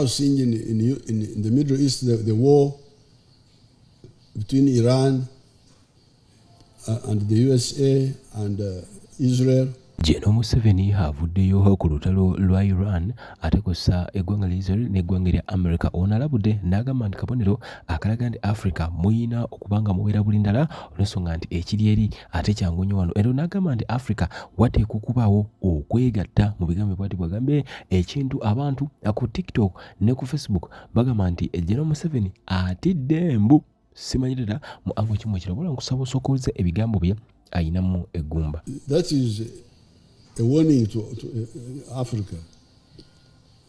now seeing in the Middle East the war between Iran and the USA and Israel. Jeno Museveni havuddeyo ku lutalo lwa Iran ate kussa eggwanga lya Israel n'eggwanga lya America. Ono alabudde n'agamba nti kabonero akalaga nti Africa muyina okubanga mubeera buli ndala olw'ensonga nti ekiri eri ate kyangu nnyo wano. Era n'agamba nti Africa wateekwa okubaawo okwegatta mu bigambo bw'ati bw'agambe ekintu abantu ku TikTok ne ku Facebook bagamba nti Jeno Museveni atidde embu. Simanyirira mu ango kimu ekirala wabula nkusaba osookoze ebigambo bye ayinamu eggumba. That is a warning to Africa.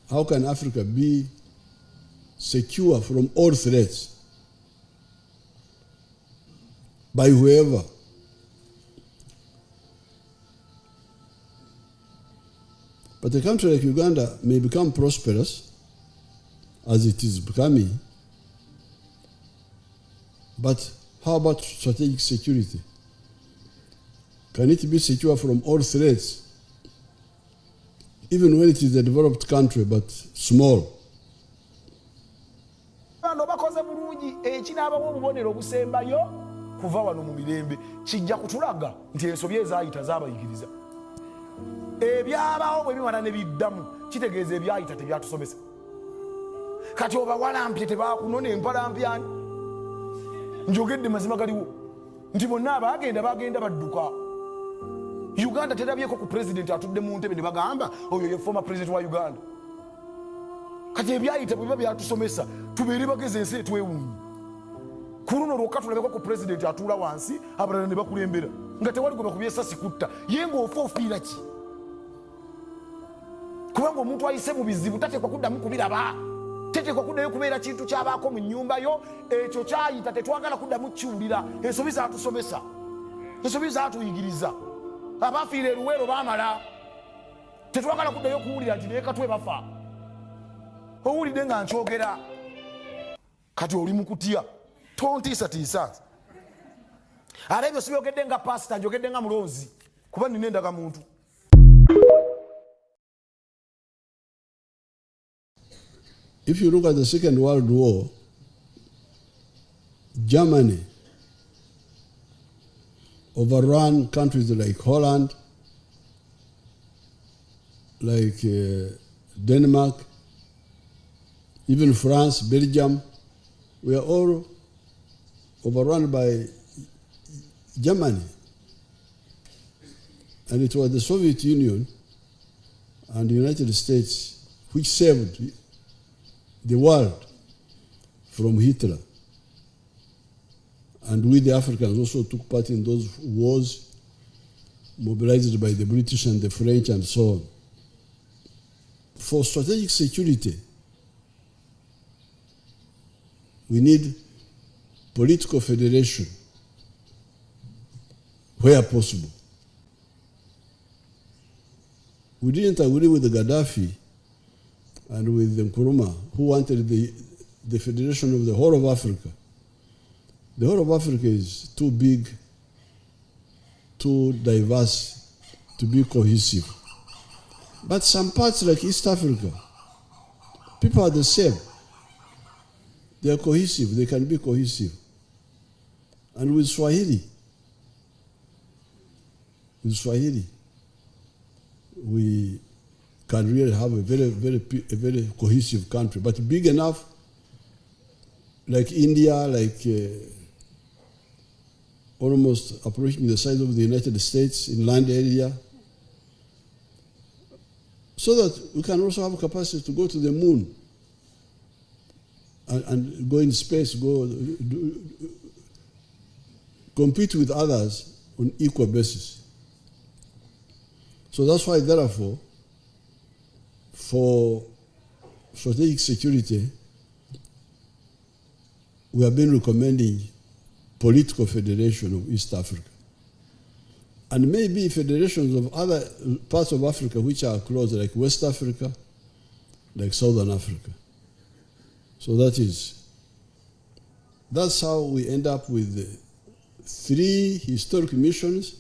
How can Africa be secure from all threats by whoever? But a country like Uganda may become prosperous, as it is becoming, but how about strategic security? Can it be secure from all threats? Even when it is a developed country, but small. Bakoze bulungi ekinabawo obubonero obusembayo kuva wano mu mirembe kijja kutulaga nti ensobi ezaayita zaabayigiriza. Ebyabawo bwe biwana ne biddamu kitegeeza ebyayita tebyatusomesa. Kati oba walampye tebaakunona empalampyani. Njogedde mazima galiwo nti bonna bagenda badduka. Uganda terabyeko ku president atudde mu ntebe ne bagamba oyo ye former president wa Uganda. Kati ebyayita bwe byatusomesa tubeere bageze ensi etwewuunyi. Ku luno lwokka tulabeko ku president atuula wansi abalala ne bakulembera nga tewali gwe bakubye essasi kutta ye ng'ofa ofiira ki? Kubanga omuntu ayise mu bizibu tateekwa kuddamu kubiraba. Teteekwa kuddayo kubeera kintu kyabaako mu nnyumba yo ekyo kyayita tetwagala kuddamu kiwulira. Ensobi zaatusomesa, ensobi zaatuyigiriza. Abafiira eruweero baamala tetwagala kuddayo kuwulira nti neekatwe bafa. Owulidde nga nkyogera kati oli mu kutya tontiisatiisa. Ate ebyo sibyogedde nga pasita njogedde nga mulonzi kuba nina endaga muntu. If you look at the Second World War, Germany overran countries like Holland, like Denmark, even France, Belgium. We are all overrun by Germany. And it was the Soviet Union and the United States which saved the world from Hitler. And we, the Africans, also took part in those wars mobilized by the British and the French and so on. For strategic security, we need political federation where possible. We didn't agree with the Gaddafi and with the Nkrumah, who wanted the federation of the whole of Africa. The whole of Africa is too big, too diverse to be cohesive. But some parts like East Africa, people are the same. They are cohesive, they can be cohesive. And with Swahili, we can really have a very cohesive country, but big enough, like India, like almost approaching the size of the United States in land area, so that we can also have capacity to go to the moon and go in space, compete with others on equal basis. So that's why, therefore, for strategic security, we have been recommending political federation of East Africa. And maybe federations of other parts of Africa which are close, like West Africa, like Southern Africa. So that's how we end up with 3 historic missions: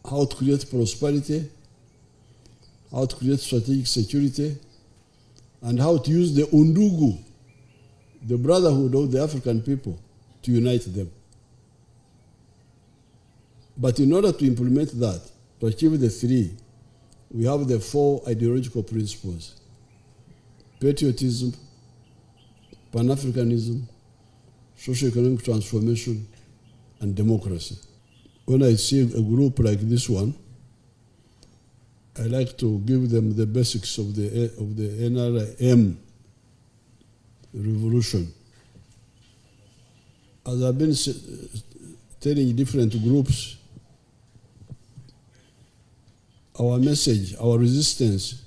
how to create prosperity, how to create strategic security, and how to use the undugu, the brotherhood of the African people, to unite them. But in order to implement that, to achieve the three, we have the four ideological principles: patriotism, Pan-Africanism, socio-economic transformation, and democracy. When I see a group like this one, I like to give them the basics of the NRM revolution. As I've been telling different groups, our message, our resistance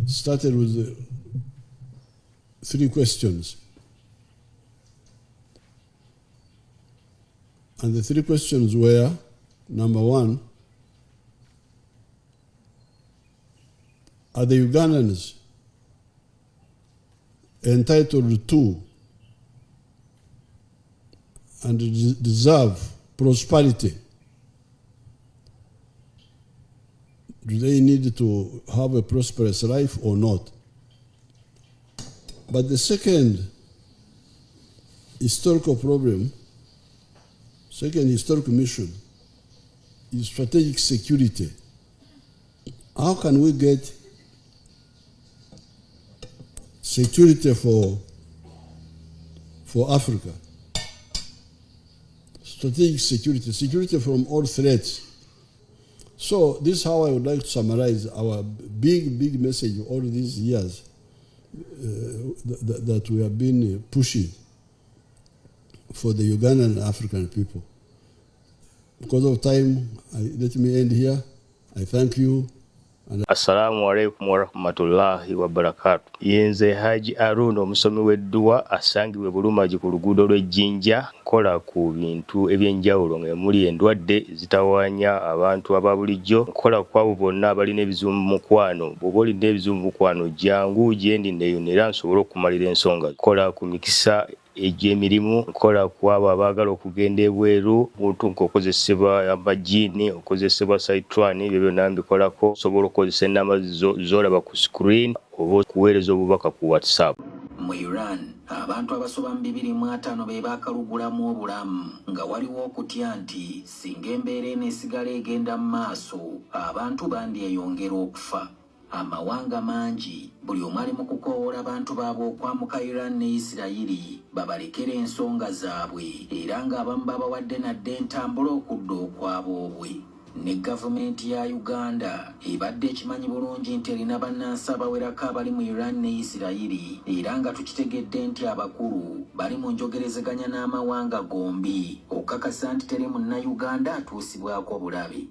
started with three questions. And the three questions were, number one, are the Ugandans entitled to and deserve prosperity? Do they need to have a prosperous life or not? But the second historical problem, second historical mission, is strategic security. How can we get security for Africa? Strategic security, security from all threats. So this is how I would like to summarize our big message all these years that we have been pushing for the Ugandan and African people. Because of time, let me end here. I thank you. Assalamu alaikum warahmatullahi wabarakatuh. Yenze Haji Aruno omusomi w'edduwa asangibwe Bulumagi ku luguudo lw'Ejjinja, nkola ku bintu ebyenjawulo ng'emuli endwadde zitawaanya abantu aba bulijjo, nkola ku abo bonna abalina ebizibu mu mukwano. Bw'oba olina ebizibu mu mukwano, jangu gyendi neeyonera nsobole okumalira ensonga. Nkola ku mikisa egy'emirimu, nkola ku abo abaagala okugenda ebweru, buntu nk'okozesebwa amajiini, okozesebwa saitwani, ebyo byonna mbikolako. Osobola okukozesa ennamba z'olaba ku screen oba okuweereza obubaka ku WhatsApp. Mu Iran, abantu abasoba mu 250 be baakalugulamu obulamu nga waliwo okutya nti singa embeera eneesigala egenda mu maaso, abantu bandyeyongera okufa. Amawanga mangi buli omu ali mu kukoowoola abantu baabwe okwamuka Iran ne Isirayiri babalekera ensonga zaabwe, era ng'abamu babawadde nadde entambula okudda okwaboobwe. Ne gavumenti ya Uganda ebadde ekimanyi bulungi nti erina bannansi abawerako abali mu Iran ne Isirayiri, era nga tukitegedde nti abakulu bali mu njogerezeganya n'amawanga gombi okukakasa nti teri munnayuganda atuusibwako bulabe.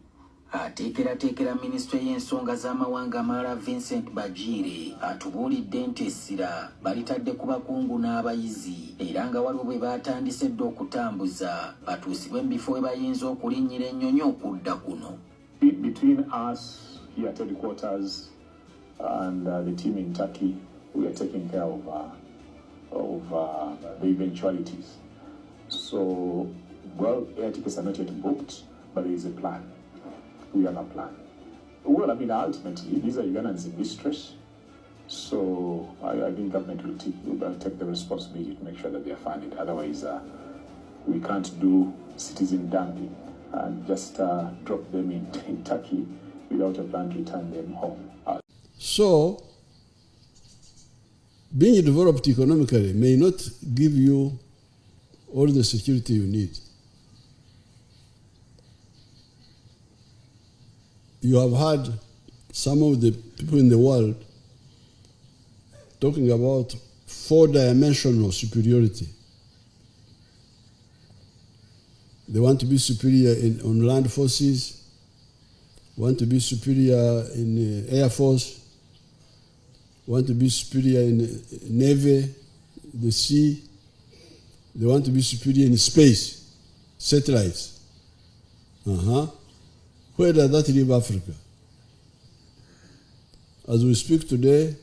Ateekerateekera minisitule y'ensonga z'amawanga amalala Vincent Bajire atubuulidde nti essira balitadde ku bakungu n'abayizi, era nga waliwo bwe baatandise dde okutambuza batuusibwe mu bifo we bayinza okulinnyira ennyonyi okudda kuno. Between us here at headquarters and the team in Turkey, we are taking care of the eventualities. So, well, air tickets are not yet booked, but there is a plan. We have a plan. Well, I mean, ultimately, these are Ugandans in distress. So I think government will take the responsibility to make sure that they are funded. Otherwise, we can't do citizen dumping and just drop them in Turkey without a plan to return them home. So, being developed economically may not give you all the security you need. You have heard some of the people in the world talking about 4-dimensional superiority. They want to be superior on land forces, want to be superior in air force, want to be superior in navy, the sea. They want to be superior in space, satellites. Where does that leave Africa? As we speak today,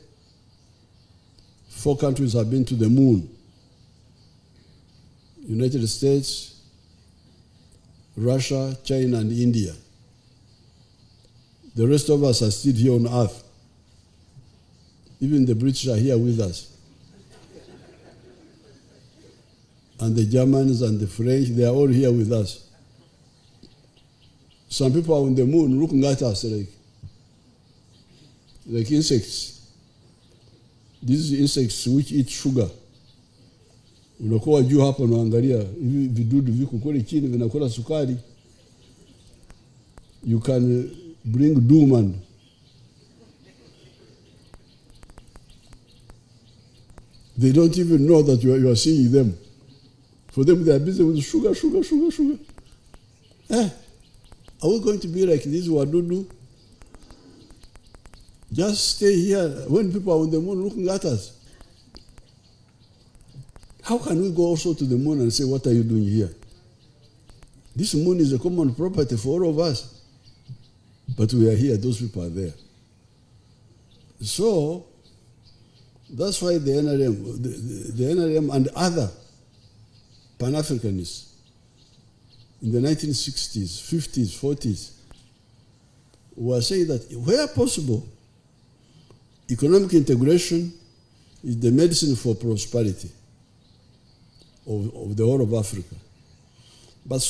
4 countries have been to the moon: United States, Russia, China, and India. The rest of us are still here on earth. Even the British are here with us. And the Germans and the French, they are all here with us. Some people are on the moon looking at us like insects. These insects which eat sugar. Unakuwa juu hapa unaangalia hivi vidudu viko kule chini vinakula sukari. You can bring doom and they don't even know that you are seeing them. For them, they are busy with sugar. Are we going to be like this wadudu? Just stay here when people are on the moon looking at us. How can we go also to the moon and say, what are you doing here? This moon is a common property for all of us. But we are here, those people are there. So, that's why the NRM and other Pan-Africanists in the 1960s, 50s, 40s were saying that where possible, economic integration is the medicine for prosperity of the whole of Africa. But